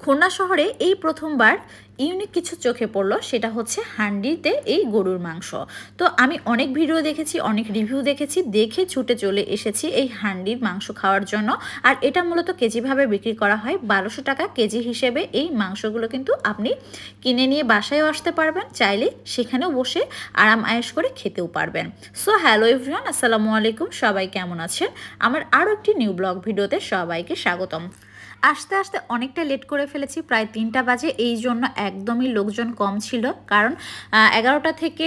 খুলনা শহরে এই প্রথমবার ইউনিক কিছু চোখে পড়লো, সেটা হচ্ছে হান্ডিতে এই গরুর মাংস। তো আমি অনেক ভিডিও দেখেছি, অনেক রিভিউ দেখেছি, দেখে ছুটে চলে এসেছি এই হান্ডির মাংস খাওয়ার জন্য। আর এটা মূলত কেজিভাবে বিক্রি করা হয়, 1200 টাকা কেজি হিসেবে। এই মাংসগুলো কিন্তু আপনি কিনে নিয়ে বাসায়ও আসতে পারবেন, চাইলে সেখানেও বসে আরাম আয়েশ করে খেতেও পারবেন। সো হ্যালো এভরিওয়ান, আসসালামু আলাইকুম, সবাই কেমন আছেন? আমার আরও একটি নিউ ব্লগ ভিডিওতে সবাইকে স্বাগতম। আসতে আসতে অনেকটা লেট করে ফেলেছি, প্রায় 3টা বাজে। এই জন্য একদমই লোকজন কম ছিল, কারণ 11টা থেকে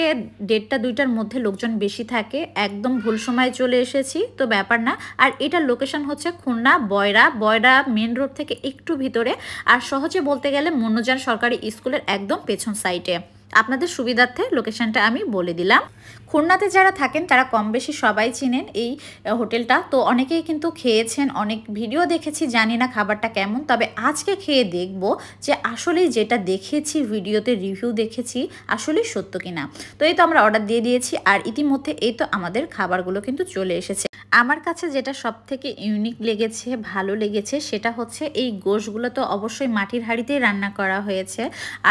1:30 2টার মধ্যে লোকজন বেশি থাকে। একদম ভুল সময়ে চলে এসেছি, তো ব্যাপার না। আর এটার লোকেশন হচ্ছে খুলনা বয়রা মেন রোড থেকে একটু ভিতরে, আর সহজে বলতে গেলে মনোজান সরকারি স্কুলের একদম পেছন সাইডে। আপনাদের সুবিধার্থে লোকেশনটা আমি বলে দিলাম। খুলনাতে যারা থাকেন তারা কম বেশি সবাই চিনেন এই হোটেলটা, তো অনেকেই কিন্তু খেয়েছেন, অনেক ভিডিও দেখেছি, জানি না খাবারটা কেমন। তবে আজকে খেয়ে দেখব যে আসলেই যেটা দেখেছি ভিডিওতে, রিভিউ দেখেছি, আসলেই সত্য কিনা। তো এই তো আমরা অর্ডার দিয়ে দিয়েছি, আর ইতিমধ্যে এই তো আমাদের খাবারগুলো কিন্তু চলে এসেছে। আমার কাছে যেটা সব থেকে ইউনিক লেগেছে, ভালো লেগেছে, সেটা হচ্ছে এই গোশগুলো তো অবশ্যই মাটির হাঁড়িতেই রান্না করা হয়েছে।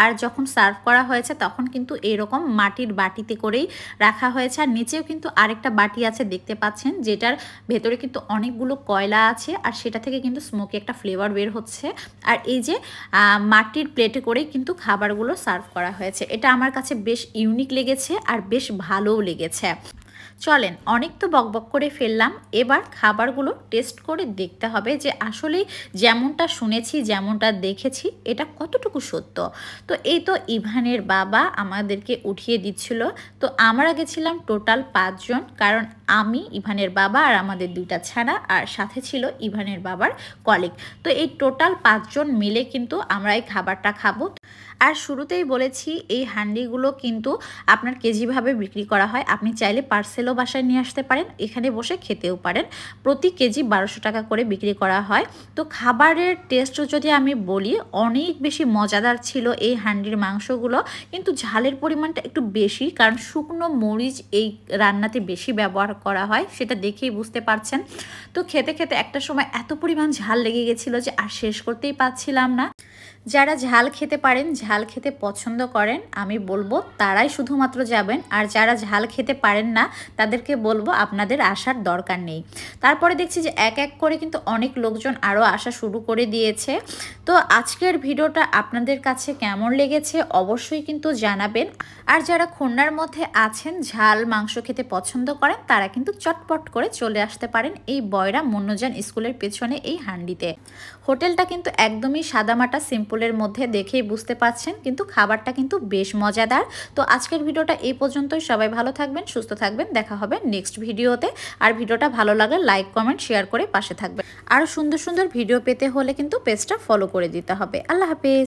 আর যখন সার্ভ করা হয়েছে তখন কিন্তু এরকম মাটির বাটিতে করেই রাখা হয়েছে। আর নিচেও কিন্তু আরেকটা বাটি আছে দেখতে পাচ্ছেন, যেটার ভেতরে কিন্তু অনেকগুলো কয়লা আছে, আর সেটা থেকে কিন্তু স্মোকি একটা ফ্লেভার বের হচ্ছে। আর এই যে মাটির প্লেটে করেই কিন্তু খাবারগুলো সার্ভ করা হয়েছে। এটা আমার কাছে বেশ ইউনিক লেগেছে আর বেশ ভালোও লেগেছে। চলেন, অনেক তো বকবক করে ফেললাম, এবার খাবারগুলো টেস্ট করে দেখতে হবে যে আসলে যেমনটা শুনেছি, যেমনটা দেখেছি, এটা কতটুকু সত্য। তো এই তো ইভানের বাবা আমাদেরকে উঠিয়ে দিচ্ছিল। তো আমরা গেছিলাম টোটাল 5 জন, কারণ আমি, ইভানের বাবা আর আমাদের 2টা ছানা, আর সাথে ছিল ইভানের বাবার কলিগ। তো এই টোটাল 5 জন মিলে কিন্তু আমরা এই খাবারটা খাবো। আর শুরুতেই বলেছি এই হান্ডিগুলো কিন্তু আপনার কেজিভাবে বিক্রি করা হয়, আপনি চাইলে পার্সেলও বাসায় নিয়ে আসতে পারেন, এখানে বসে খেতেও পারেন। প্রতি কেজি 1200 টাকা করে বিক্রি করা হয়। তো খাবারের টেস্টও যদি আমি বলি, অনেক বেশি মজাদার ছিল এই হান্ডির মাংসগুলো। কিন্তু ঝালের পরিমাণটা একটু বেশি, কারণ শুকনো মরিচ এই রান্নাতে বেশি ব্যবহার করা হয়, সেটা দেখেই বুঝতে পারছেন। তো খেতে খেতে একটা সময় এত পরিমাণ ঝাল লেগে গেছিলো যে আর শেষ করতেই পারছিলাম না। যারা ঝাল খেতে পারেন, ঝাল খেতে পছন্দ করেন, আমি বলবো তারাই শুধুমাত্র যাবেন। আর যারা ঝাল খেতে পারেন না, তাদেরকে বলবো আপনাদের আসার দরকার নেই। তারপরে দেখছি যে এক এক করে কিন্তু অনেক লোকজন আরও আসা শুরু করে দিয়েছে। তো আজকের ভিডিওটা আপনাদের কাছে কেমন লেগেছে অবশ্যই কিন্তু জানাবেন। আর যারা খুলনার মধ্যে আছেন, ঝাল মাংস খেতে পছন্দ করেন, তারা কিন্তু চটপট করে চলে আসতে পারেন এই বয়রা মনোজান স্কুলের পেছনে এই হান্ডিতে। হোটেলটা কিন্তু একদমই সাদামাটা সিম্পলের মধ্যে, দেখেই বুঝতে পারছেন, কিন্তু খাবারটা কিন্তু বেশ মজাদার। তো আজকের ভিডিওটা এই পর্যন্তই। সবাই ভালো থাকবেন, সুস্থ থাকবেন, দেখা হবে নেক্সট ভিডিওতে। আর ভিডিওটা ভালো লাগলে লাইক, কমেন্ট, শেয়ার করে পাশে থাকবেন। আরও সুন্দর সুন্দর ভিডিও পেতে হলে কিন্তু পেজটা ফলো করে দিতে হবে। আল্লাহ হাফেজ।